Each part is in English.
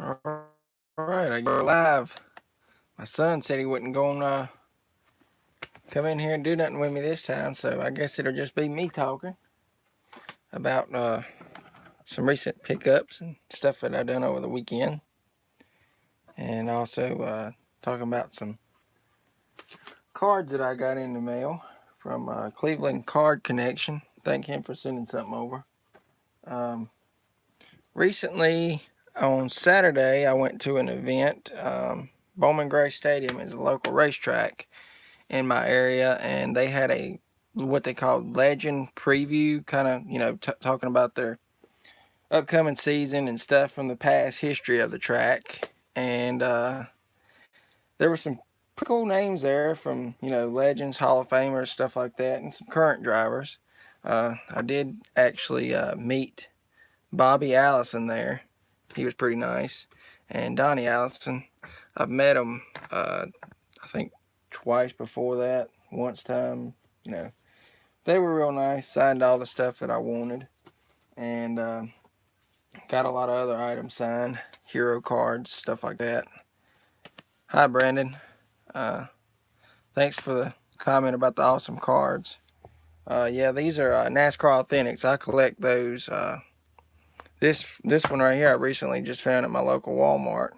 All right, I go live. My son said he wasn't going to come in here and do nothing with me this time, so I guess it'll just be me talking about some recent pickups and stuff that I done over the weekend, and also talking about some cards that I got in the mail from Cleveland Card Connection. Thank him for sending something over. Recently, on Saturday, I went to an event. Bowman Gray Stadium is a local racetrack in my area, and they had a what they called legend preview, kind of talking about their upcoming season and stuff from the past history of the track. And there were some pretty cool names there from legends, Hall of Famers, stuff like that, and some current drivers. I did actually meet Bobby Allison there. He was pretty nice. And Donnie Allison, I've met him I think twice before that. Once time, they were real nice. Signed all the stuff that I wanted. And got a lot of other items signed. Hero cards, stuff like that. Hi, Brandon. Thanks for the comment about the awesome cards. Yeah, these are NASCAR Authentics. I collect those. This one right here I recently just found at my local Walmart.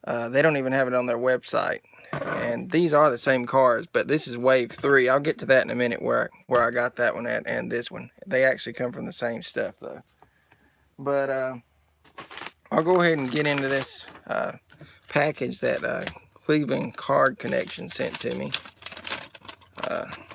They don't even have it on their website. And these are the same cards, but this is wave 3. I'll get to that in a minute where I got that one at and this one. They actually come from the same stuff though. But I'll go ahead and get into this package that Cleveland Card Connection sent to me.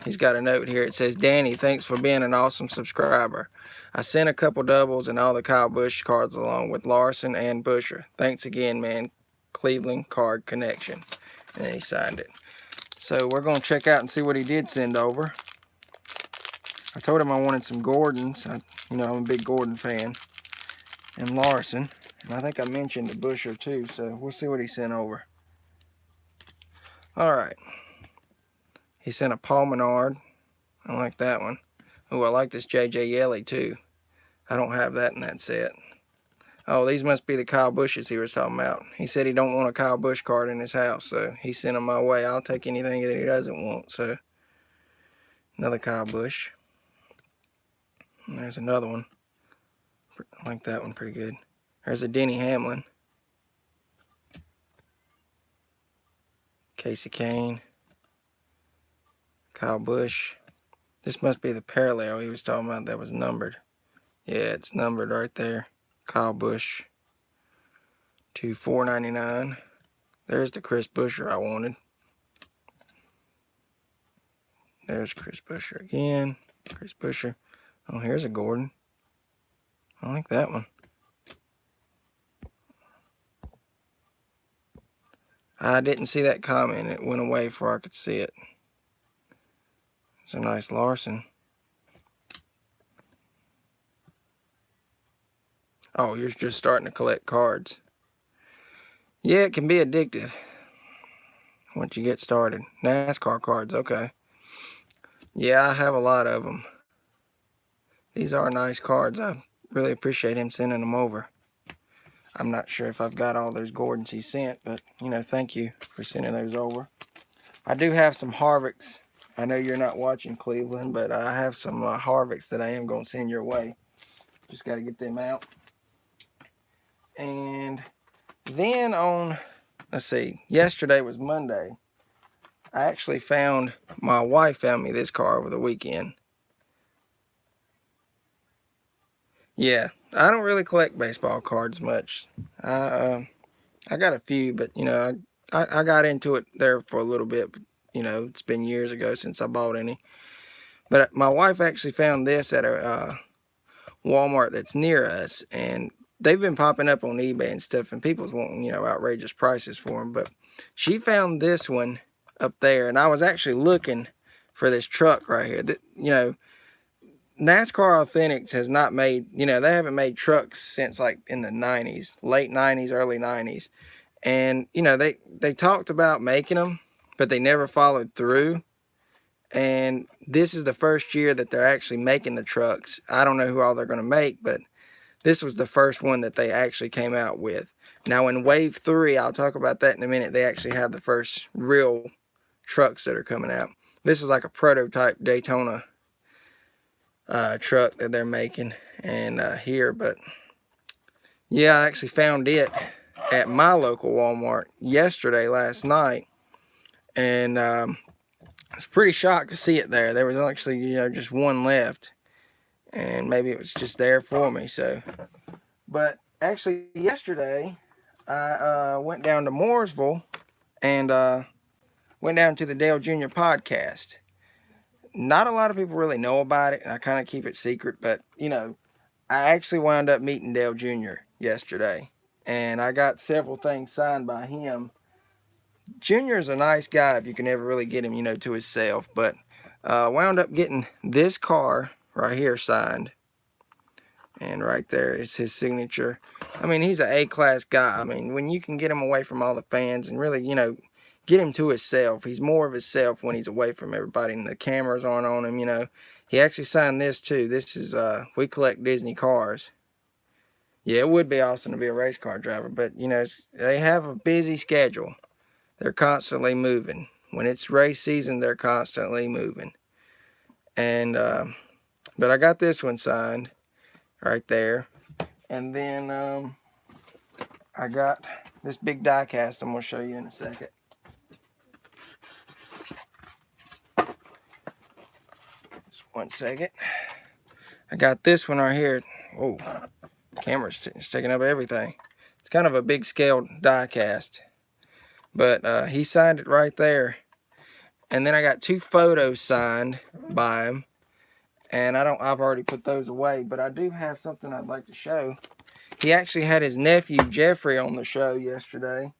He's got a note here. It says, "Danny, thanks for being an awesome subscriber. I sent a couple doubles and all the Kyle Busch cards along with Larson and Buescher. Thanks again, man. Cleveland Card Connection." And then he signed it. So we're going to check out and see what he did send over. I told him I wanted some Gordons. I'm a big Gordon fan. And Larson. And I think I mentioned the Buescher too, so we'll see what he sent over. Alright. He sent a Paul Menard. I like that one. Oh, I like this J.J. Yeley too. I don't have that in that set. Oh, these must be the Kyle Busches he was talking about. He said he don't want a Kyle Busch card in his house, so he sent them my way. I'll take anything that he doesn't want. So, another Kyle Busch. And there's another one. I like that one pretty good. There's a Denny Hamlin. Casey Kane. Kyle Busch. This must be the parallel he was talking about that was numbered. Yeah, it's numbered right there. Kyle Busch. To $4.99. There's the Chris Buescher I wanted. There's Chris Buescher again. Chris Buescher. Oh, here's a Gordon. I like that one. I didn't see that comment. It went away before I could see it. It's a nice Larson. Oh, you're just starting to collect cards. Yeah, it can be addictive once you get started. NASCAR cards, okay. Yeah, I have a lot of them. These are nice cards. I really appreciate him sending them over. I'm not sure if I've got all those Gordons he sent, but, thank you for sending those over. I do have some Harvicks. I know you're not watching Cleveland, but I have some Harvicks that I am going to send your way. Just got to get them out. And then let's see, yesterday was Monday. I actually found, my wife found me this car over the weekend. Yeah, I don't really collect baseball cards much. I got a few, but, I got into it there for a little bit. But, it's been years ago since I bought any. But my wife actually found this at a Walmart that's near us, and they've been popping up on eBay and stuff, and people's wanting, outrageous prices for them. But she found this one up there, and I was actually looking for this truck right here. NASCAR Authentics has not made, they haven't made trucks since like in the 90s, late 90s, early 90s. And, they talked about making them, but they never followed through. And this is the first year that they're actually making the trucks. I don't know who all they're going to make, but this was the first one that they actually came out with. Now in Wave 3, I'll talk about that in a minute, they actually have the first real trucks that are coming out. This is like a prototype Daytona truck that they're making and here, but yeah, I actually found it at my local Walmart last night, and I was pretty shocked to see it there. There was actually, just one left, and maybe it was just there for me. So, but actually yesterday I went down to Mooresville and went down to the Dale Jr. podcast. Not a lot of people really know about it, and I kind of keep it secret, but I actually wound up meeting Dale Jr. yesterday, and I got several things signed by him. Jr. is a nice guy if you can ever really get him, to himself, but wound up getting this car right here signed, and right there is his signature. I mean, he's an A-class guy. I mean, when you can get him away from all the fans and really, get him to himself. He's more of himself when he's away from everybody and the cameras aren't on him. He actually signed this too. This is we collect Disney cars. Yeah, it would be awesome to be a race car driver, but they have a busy schedule. They're constantly moving. When it's race season, they're constantly moving. And but I got this one signed right there, and then I got this big die cast I'm gonna show you in a second. One second. I got this one right here. Oh, camera's taking up everything. It's kind of a big scale die cast, but he signed it right there. And then I got 2 photos signed by him, and I've already put those away, but I do have something I'd like to show. He actually had his nephew Jeffrey on the show yesterday.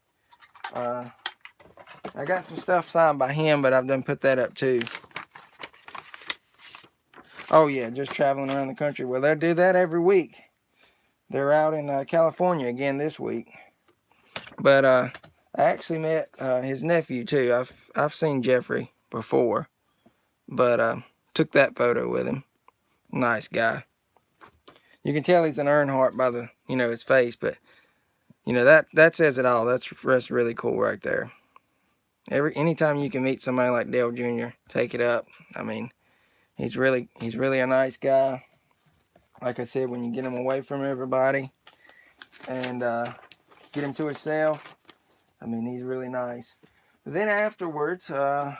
I got some stuff signed by him, but I've done put that up too. Oh yeah, just traveling around the country. Well, they'll do that every week. They're out in California again this week. But I actually met his nephew too. I've seen Jeffrey before, but took that photo with him. Nice guy. You can tell he's an Earnhardt by the his face, but that says it all. That's really cool right there. Anytime you can meet somebody like Dale Jr., take it up. I mean, he's really a nice guy. Like I said, when you get him away from everybody and get him to himself, I mean, he's really nice. But then afterwards, there's a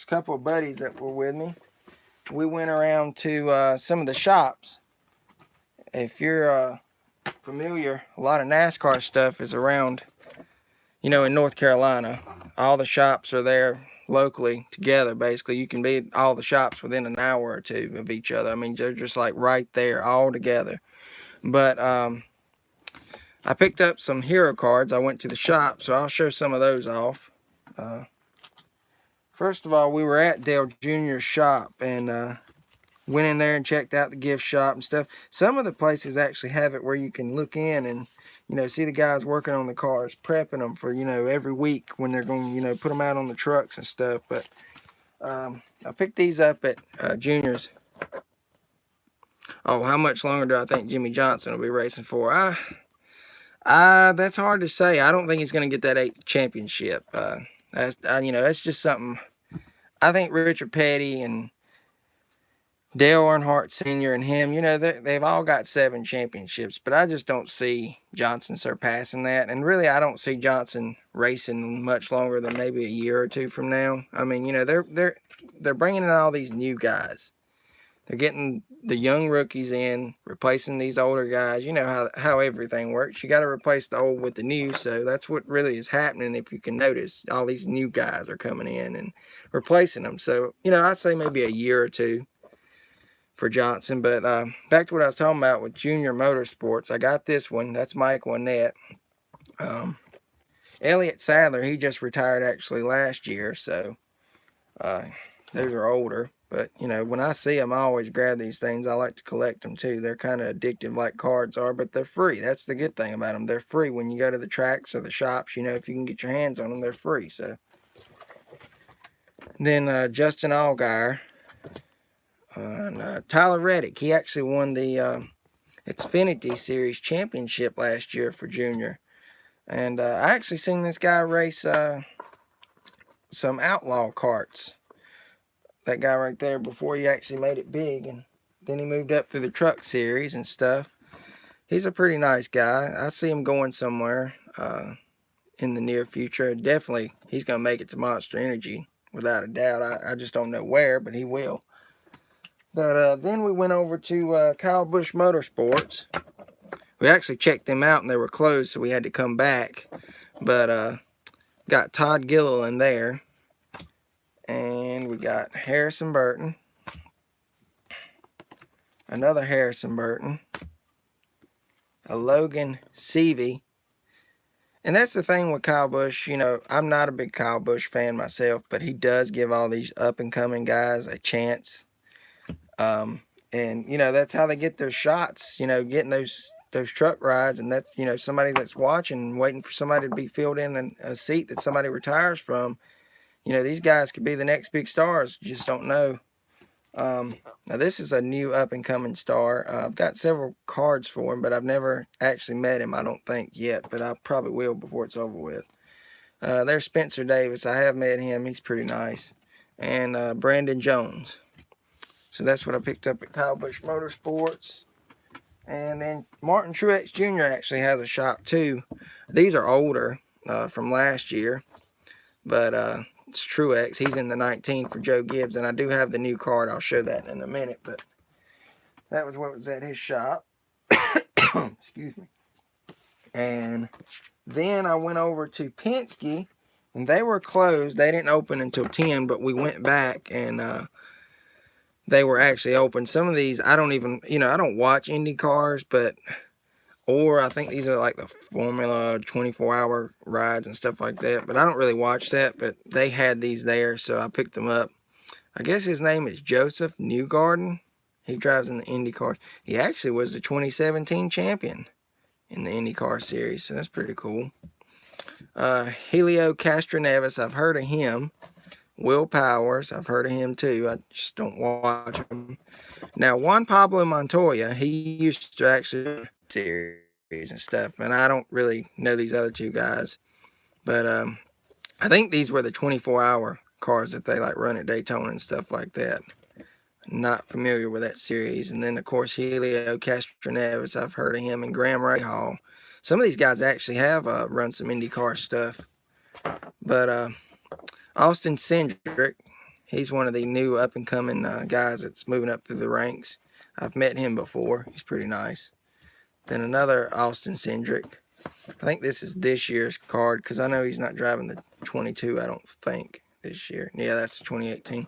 couple of buddies that were with me. We went around to some of the shops. If you're familiar, a lot of NASCAR stuff is around, in North Carolina. All the shops are there locally together, basically. You can be at all the shops within an hour or two of each other. I mean, they're just like right there, all together. But I picked up some hero cards. I went to the shop, so I'll show some of those off. First of all, we were at Dale Jr.'s shop and went in there and checked out the gift shop and stuff. Some of the places actually have it where you can look in and see the guys working on the cars, prepping them for every week when they're going to put them out on the trucks and stuff. But I picked these up at Junior's. Oh, how much longer do I think Jimmie Johnson will be racing for? That's hard to say. I don't think he's going to get that 8th championship. That's just something. I think Richard Petty and Dale Earnhardt Sr. and him, they've all got 7 championships, but I just don't see Johnson surpassing that. And really, I don't see Johnson racing much longer than maybe a year or 2 from now. I mean, they're bringing in all these new guys. They're getting the young rookies in, replacing these older guys. You know how everything works. You got to replace the old with the new. So that's what really is happening. If you can notice, all these new guys are coming in and replacing them. So, I'd say maybe a year or 2 for Johnson. But back to what I was talking about with Junior Motorsports. I got this one. That's Mike Wannett. Elliott Sadler, he just retired actually last year. So those are older. But, when I see them, I always grab these things. I like to collect them, too. They're kind of addictive like cards are, but they're free. That's the good thing about them. They're free when you go to the tracks or the shops. If you can get your hands on them, they're free. So then Justin Allgaier and Tyler Reddick. He actually won the Xfinity Series championship last year for Junior. And I actually seen this guy race some outlaw karts. That guy right there, before he actually made it big, and then he moved up through the truck series and stuff. He's a pretty nice guy. I see him going somewhere in the near future. Definitely, he's going to make it to Monster Energy, without a doubt. I just don't know where, but he will. But then we went over to Kyle Busch Motorsports. We actually checked them out, and they were closed, so we had to come back. But got Todd Gilliland there. And we got Harrison Burton. Another Harrison Burton. A Logan Seavey. And that's the thing with Kyle Busch. You know, I'm not a big Kyle Busch fan myself, but he does give all these up-and-coming guys a chance. And, you know, that's how they get their shots, you know, getting those truck rides. And that's, you know, somebody that's watching, waiting for somebody to be filled in a seat that somebody retires from. You know, these guys could be the next big stars. You just don't know. Now, this is a new up-and-coming star. I've got several cards for him, but I've never actually met him, I don't think, yet. But I probably will before it's over with. There's Spencer Davis. I have met him. He's pretty nice. And Brandon Jones. So that's what I picked up at Kyle Busch Motorsports. And then Martin Truex Jr. actually has a shop, too. These are older from last year. But it's Truex. He's in the 19 for Joe Gibbs. And I do have the new card. I'll show that in a minute. But that was what was at his shop. Excuse me. And then I went over to Penske. And they were closed. They didn't open until 10. But we went back and they were actually open. Some of these, I don't even, you know, I don't watch Indy cars. Or I think these are like the Formula 24-hour rides and stuff like that. But I don't really watch that. But they had these there, so I picked them up. I guess his name is Joseph Newgarden. He drives in the Indy cars. He actually was the 2017 champion in the Indy car series, so that's pretty cool. Helio Castroneves, I've heard of him. Will Powers, I've heard of him too. I just don't watch him. Now, Juan Pablo Montoya, he used to actually series and stuff, and I don't really know these other two guys, but I think these were the 24-hour cars that they like run at Daytona and stuff like that. Not familiar with that series. And then of course Helio Castroneves, I've heard of him, and Graham Rahal. Some of these guys actually have run some IndyCar stuff. But Austin Cindric, he's one of the new up-and-coming guys that's moving up through the ranks. I've met him before. He's pretty nice. Then another Austin Cindric. I think this is this year's card because I know he's not driving the 22, I don't think, this year. Yeah, that's the 2018.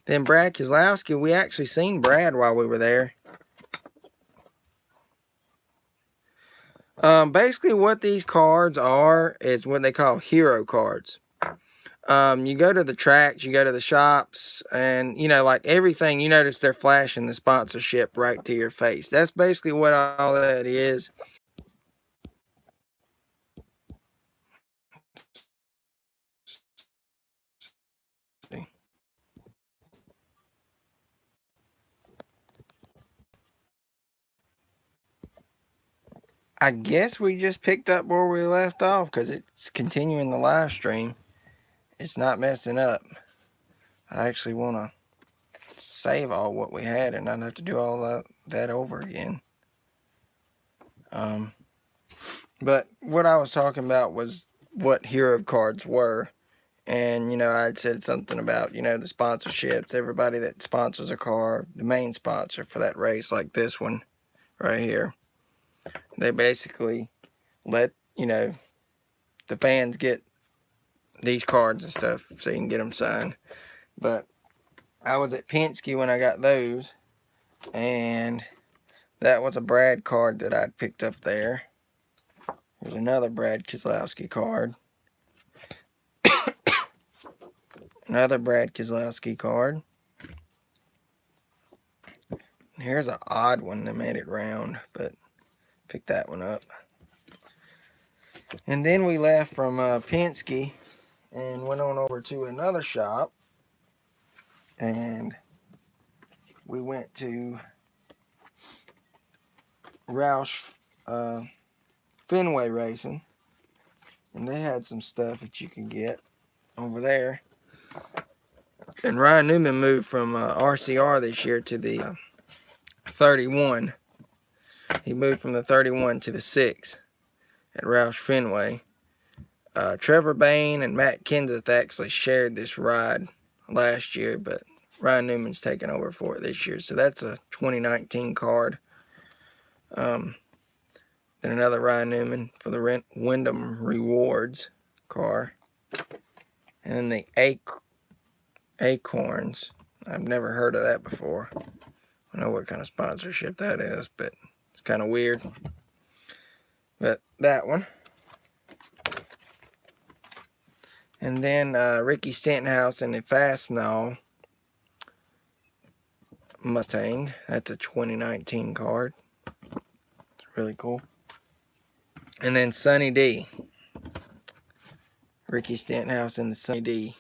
Then Brad Keselowski. We actually seen Brad while we were there. Basically what these cards are is what they call hero cards. You go to the tracks, you go to the shops, and, you know, like everything, you notice they're flashing the sponsorship right to your face. That's basically what all that is. I guess we just picked up where we left off because it's continuing the live stream. It's not messing up. I actually want to save all what we had and not have to do all that over again. But what I was talking about was what hero cards were. And, you know, I'd said something about, you know, the sponsorships, everybody that sponsors a car, the main sponsor for that race, like this one right here. They basically let, you know, the fans get these cards and stuff so you can get them signed. But I was at Penske when I got those, and that was a Brad card that I'd picked up there. There's another Brad Keselowski card. Another Brad Keselowski card. Here's an odd one that made it round, but picked that one up. And then we left from Penske and went on over to another shop, and we went to Roush Fenway Racing. And they had some stuff that you can get over there. And Ryan Newman moved from RCR this year to the 31. He moved from the 31 to the 6 at Roush Fenway. Trevor Bain and Matt Kenseth actually shared this ride last year, but Ryan Newman's taking over for it this year. So that's a 2019 card. Then another Ryan Newman for the Wyndham Rewards car. And then the Acorns. I've never heard of that before. I don't know what kind of sponsorship that is, but it's kind of weird. But that one. And then Ricky Stenhouse and the Fastenal Mustang. That's a 2019 card. It's really cool. And then Sunny D. Ricky Stenhouse and the Sunny D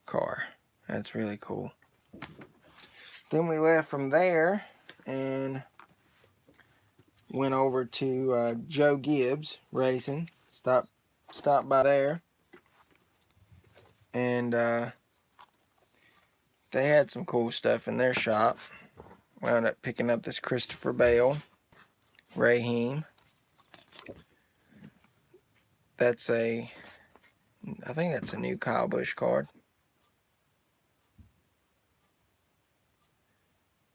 car. That's really cool. Then we left from there and went over to Joe Gibbs Racing. Stopped by there. And they had some cool stuff in their shop. Wound up picking up this Christopher Bale Raheem. I think that's a new Kyle Busch card.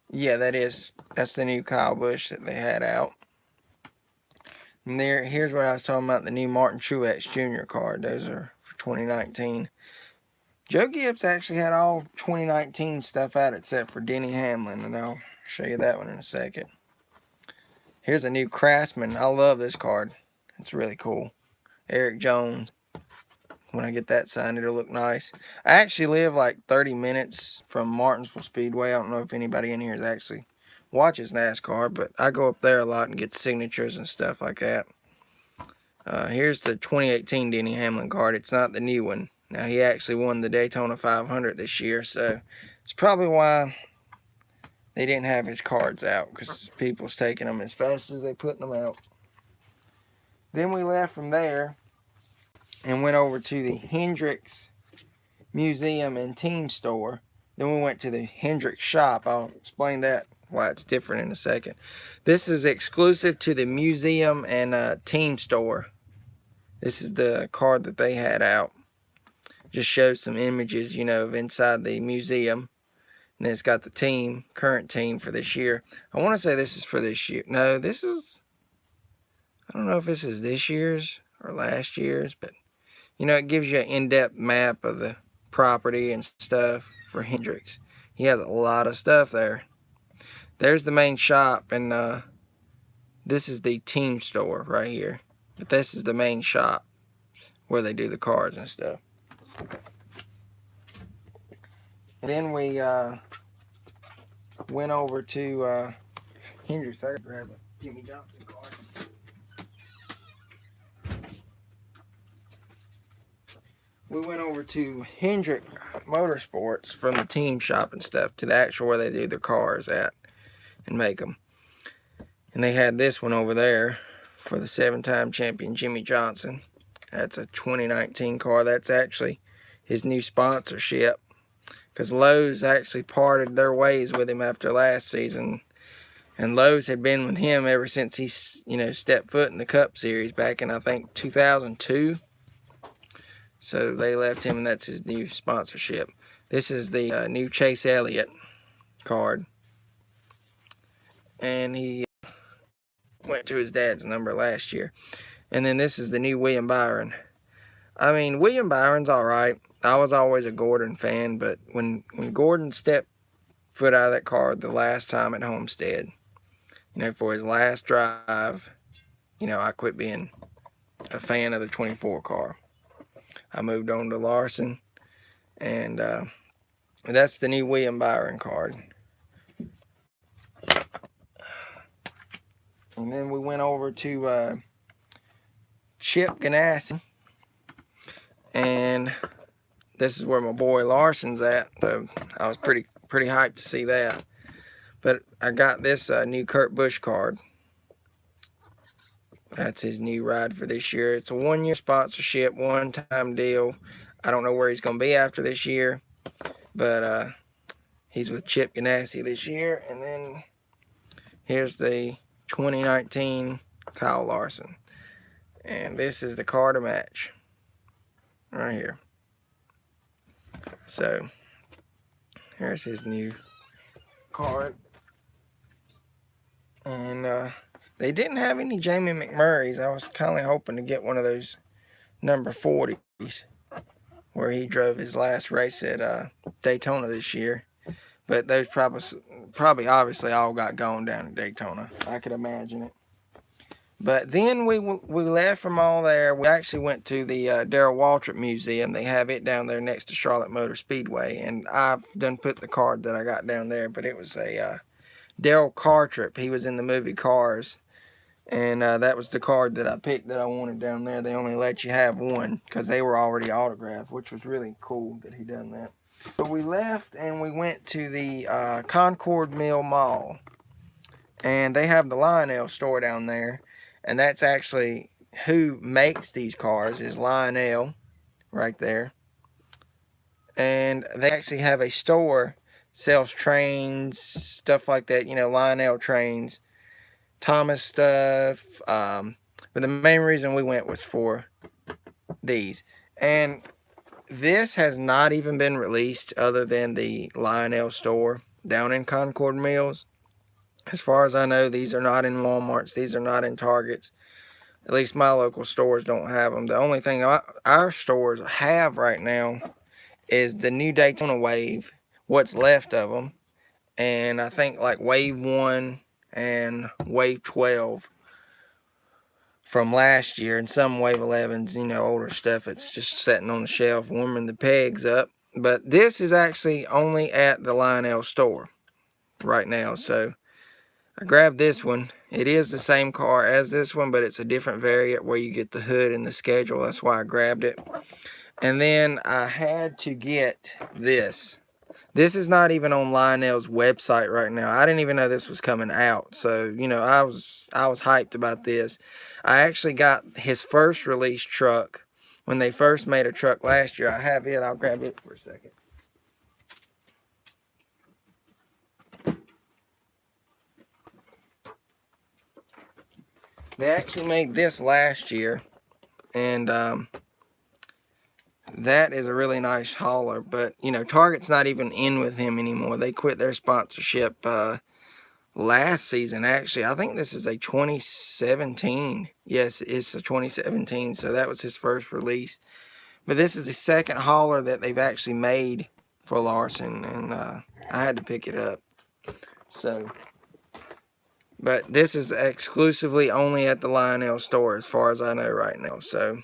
Yeah, that's the new Kyle Busch that they had out. And here's what I was talking about, the new Martin Truex Jr. card. Those are for 2019. Joe Gibbs actually had all 2019 stuff out except for Denny Hamlin, and I'll show you that one in a second. Here's a new Craftsman. I love this card. It's really cool. Eric Jones. When I get that signed, it'll look nice. I actually live like 30 minutes from Martinsville Speedway. I don't know if anybody in here is actually watches NASCAR, but I go up there a lot and get signatures and stuff like that. Here's the 2018 Denny Hamlin card. It's not the new one. Now, he actually won the Daytona 500 this year, so it's probably why they didn't have his cards out, because people's taking them as fast as they putting them out. Then we left from there and went over to the Hendricks Museum and Team Store. Then we went to the Hendricks shop. I'll explain that, why it's different in a second. This is exclusive to the museum and Team Store. This is the card that they had out. Just shows some images, you know, of inside the museum. And then it's got the current team for this year. I want to say this is for this year. No, I don't know if this is this year's or last year's, but you know, it gives you an in-depth map of the property and stuff for Hendricks. He has a lot of stuff there. There's the main shop, and this is the Team Store right here. But this is the main shop where they do the cards and stuff. And then we went over to Hendricks. I grabbed a Jimmie Johnson card. We went over to Hendrick Motorsports from the team shop and stuff to the actual where they do their cars at and make them. And they had this one over there for the 7-time champion Jimmie Johnson. That's a 2019 car. That's actually his new sponsorship, because Lowe's actually parted their ways with him after last season. And Lowe's had been with him ever since he, stepped foot in the Cup Series back in, I think, 2002. So they left him, and that's his new sponsorship. This is the new Chase Elliott card. And he went to his dad's number last year. And then this is the new William Byron. I mean, William Byron's all right. I was always a Gordon fan, but when Gordon stepped foot out of that car the last time at Homestead, for his last drive, I quit being a fan of the 24 car. I moved on to Larson, and that's the new William Byron card. And then we went over to Chip Ganassi, and this is where my boy Larson's at. So I was pretty hyped to see that. But I got this new Kurt Busch card. That's his new ride for this year. It's a 1-year sponsorship, one-time deal. I don't know where he's going to be after this year, but he's with Chip Ganassi this year. And then here's the 2019 Kyle Larson. And this is the car to match right here. So here's his new card. And they didn't have any Jamie McMurray's. I was kind of hoping to get one of those number 40s where he drove his last race at Daytona this year. But those probably obviously all got gone down at Daytona. I could imagine it. But then we left from all there. We actually went to the Darrell Waltrip Museum. They have it down there next to Charlotte Motor Speedway. And I've done put the card that I got down there. But it was a Darrell Cartrip. He was in the movie Cars. And that was the card that I picked that I wanted down there. They only let you have one because they were already autographed, which was really cool that he done that. But we left and we went to the Concord Mill Mall. And they have the Lionel store down there. And that's actually who makes these cars is Lionel right there. And they actually have a store, sells trains, stuff like that, you know, Lionel trains, Thomas stuff. But the main reason we went was for these. And this has not even been released other than the Lionel store down in Concord Mills. As far as I know, these are not in Walmarts. These are not in Targets. At least my local stores don't have them. The only thing our stores have right now is the new Daytona Wave, what's left of them. And I think like Wave 1 and Wave 12 from last year. And some Wave 11s, you know, older stuff. It's just sitting on the shelf, warming the pegs up. But this is actually only at the Lionel store right now. So I grabbed this one. It is the same car as this one, but it's a different variant where you get the hood and the schedule. That's why I grabbed it. And then I had to get this. This is not even on Lionel's website right now. I didn't even know this was coming out. So, you know, I was hyped about this. I actually got his first release truck when they first made a truck last year. I have it. I'll grab it for a second. They actually made this last year, and that is a really nice hauler. But, you know, Target's not even in with him anymore. They quit their sponsorship last season, actually. I think this is a 2017. Yes, it's a 2017, so that was his first release. But this is the second hauler that they've actually made for Larson, and I had to pick it up. So... but this is exclusively only at the Lionel store as far as I know right now. So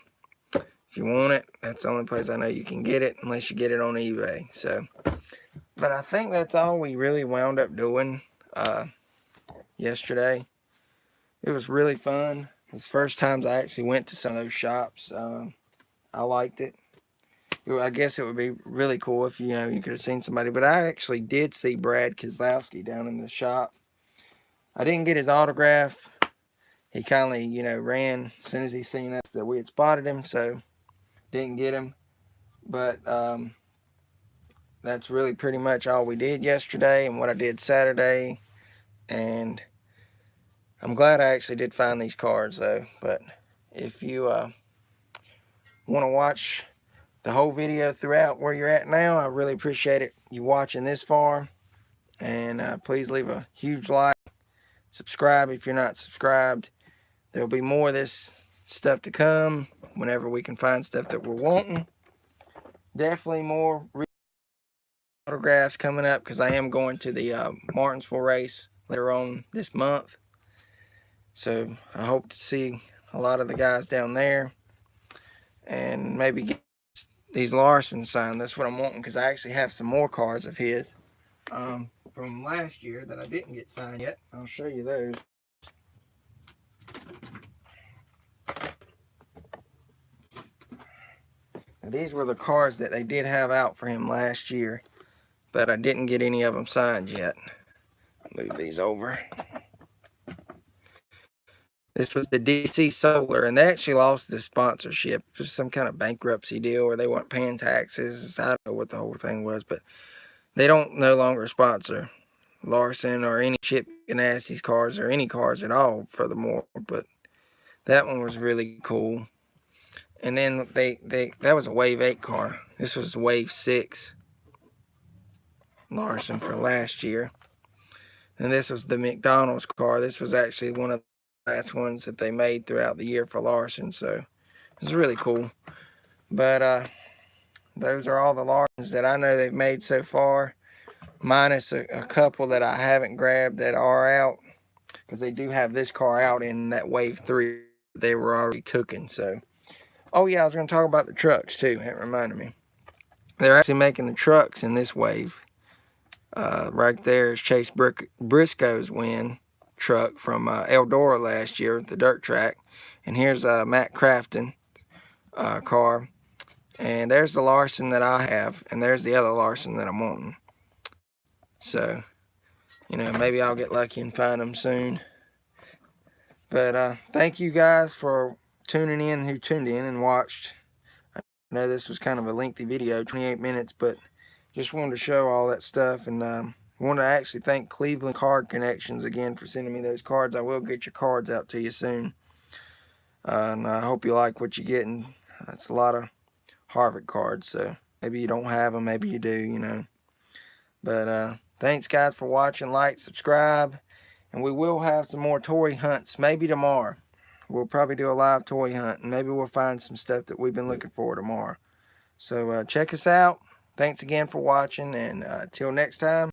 if you want it, that's the only place I know you can get it unless you get it on eBay. So, but I think that's all we really wound up doing yesterday. It was really fun. It was the first times I actually went to some of those shops. I liked it. I guess it would be really cool if, you know, you could have seen somebody. But I actually did see Brad Keselowski down in the shop. I didn't get his autograph. He kindly, you know, ran as soon as he seen us that we had spotted him, so didn't get him. But that's really pretty much all we did yesterday and what I did Saturday. And I'm glad I actually did find these cards, though. But if you want to watch the whole video throughout where you're at now, I really appreciate it you watching this far. And please leave a huge like. Subscribe if you're not subscribed. There'll be more of this stuff to come whenever we can find stuff that we're wanting. Definitely more autographs coming up because I am going to the Martinsville race later on this month. So I hope to see a lot of the guys down there and maybe get these Larson signed. That's what I'm wanting because I actually have some more cards of his from last year that I didn't get signed yet. I'll show you those. Now, these were the cards that they did have out for him last year, but I didn't get any of them signed yet. Move these over. This was the DC Solar, and they actually lost the sponsorship. It was some kind of bankruptcy deal where they weren't paying taxes. I don't know what the whole thing was, but they don't no longer sponsor Larson or any Chip Ganassi's cars or any cars at all, furthermore. But that one was really cool. And then that was a Wave 8 car. This was Wave 6 Larson for last year. And this was the McDonald's car. This was actually one of the last ones that they made throughout the year for Larson. So it was really cool. But those are all the Larsons that I know they've made so far, minus a couple that I haven't grabbed that are out, because they do have this car out in that Wave 3 they were already taken. So, oh yeah, I was going to talk about the trucks too. That reminded me. They're actually making the trucks in this wave. Right there is Chase Briscoe's win truck from Eldora last year at the dirt track. And here's Matt Crafton car. And there's the Larson that I have. And there's the other Larson that I'm wanting. So, you know, maybe I'll get lucky and find them soon. But thank you guys for tuning in, who tuned in and watched. I know this was kind of a lengthy video, 28 minutes, but just wanted to show all that stuff. And want to actually thank Cleveland Card Connections again for sending me those cards. I will get your cards out to you soon. And I hope you like what you're getting. That's a lot of Harvick cards, so maybe you don't have them, maybe you do, you know. But thanks guys for watching. Like, subscribe, and we will have some more toy hunts maybe tomorrow. We'll probably do a live toy hunt, and maybe we'll find some stuff that we've been looking for tomorrow. So check us out. Thanks again for watching, and till next time.